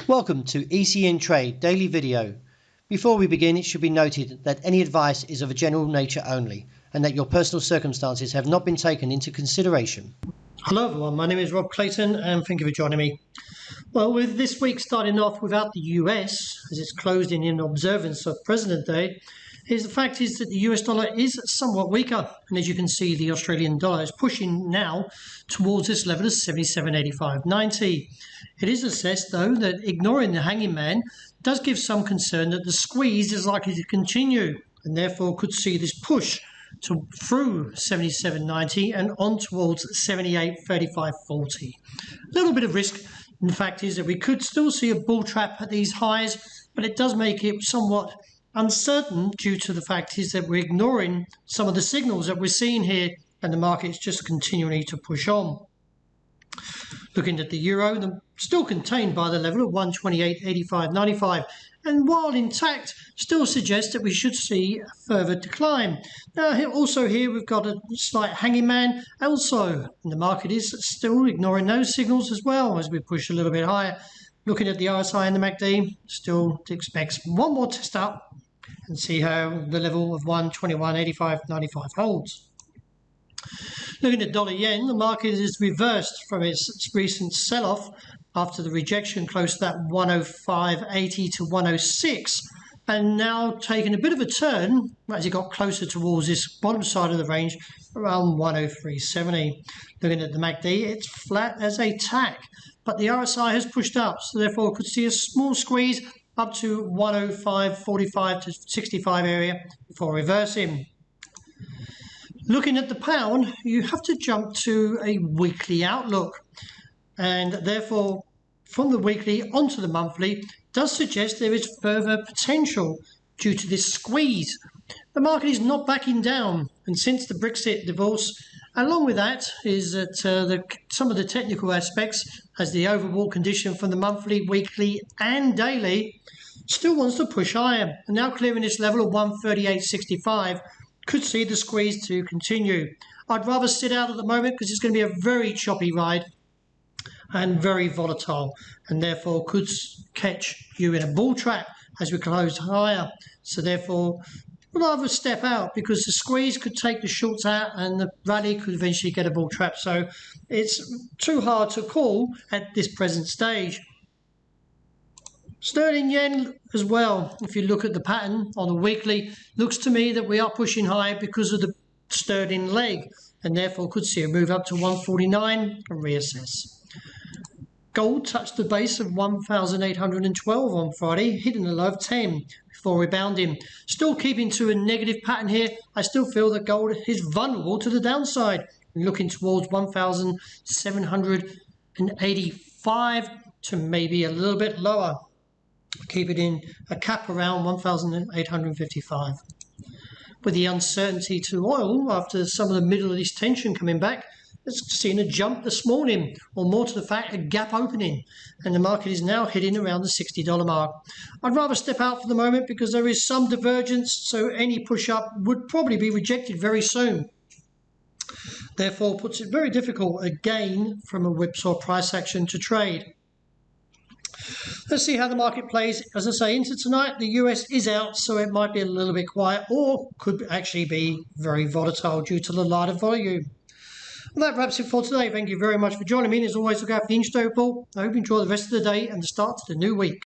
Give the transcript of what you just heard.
Welcome to ECNTRADE Daily Video. Before we begin, it should be noted that any advice is of a general nature only and that your personal circumstances have not been taken into consideration. Hello everyone, my name is Rob Clayton and thank you for joining me. Well, with this week starting off without the US, as it's closed in observance of President Day, the fact is that the US dollar is somewhat weaker, and as you can see, the Australian dollar is pushing now towards this level of 77.85.90. It is assessed, though, that ignoring the hanging man does give some concern that the squeeze is likely to continue, and therefore could see this push through 77.90 and on towards 78.35.40. A little bit of risk. The fact is that we could still see a bull trap at these highs, but it does make it somewhat uncertain due to the fact is that we're ignoring some of the signals that we're seeing here, and the market's just continuing to push on. Looking at the euro, still contained by the level of 128.85.95, and while intact, still suggests that we should see a further decline. Now, here we've got a slight hanging man also, and the market is still ignoring those signals as well as we push a little bit higher. Looking at the RSI and the MACD, still expects one more test up and see how the level of 121.85.95 holds. Looking at dollar yen, the market is reversed from its recent sell-off after the rejection close to that 105.80 to 106, and now taking a bit of a turn as it got closer towards this bottom side of the range around 103.70. Looking at the MACD, it's flat as a tack, but the RSI has pushed up, so therefore could see a small squeeze up to 105.45 to 65 area before reversing. Looking at the pound, you have to jump to a weekly outlook, and therefore from the weekly onto the monthly does suggest there is further potential due to this squeeze. The market is not backing down, and since the Brexit divorce, along with that is that some of the technical aspects, as the overall condition from the monthly, weekly and daily, still wants to push higher, and now clearing this level of 138.65 could see the squeeze to continue. I'd rather sit out at the moment because it's going to be a very choppy ride and very volatile, and therefore could catch you in a bull trap as we close higher. So therefore, I'd rather step out because the squeeze could take the shorts out and the rally could eventually get a bull trap. So it's too hard to call at this present stage. Sterling yen as well, if you look at the pattern on the weekly, looks to me that we are pushing high because of the sterling leg, and therefore could see a move up to 149 and reassess. Gold touched the base of 1,812 on Friday, hitting a low of 10 before rebounding. Still keeping to a negative pattern here, I still feel that gold is vulnerable to the downside, looking towards 1,785 to maybe a little bit lower. Keep it in a cap around 1,855. With the uncertainty to oil after some of the Middle East tension coming back, it's seen a jump this morning, or more to the fact, a gap opening, and the market is now hitting around the $60 mark. I'd rather step out for the moment because there is some divergence, so any push up would probably be rejected very soon. Therefore, puts it very difficult again from a whipsaw price action to trade. Let's see how the market plays. As I say, into tonight, the US is out, so it might be a little bit quiet, or could actually be very volatile due to the lighter volume. Well, that wraps it for today. Thank you very much for joining me. And as always, look out for the interest report. I hope you enjoy the rest of the day and the start to the new week.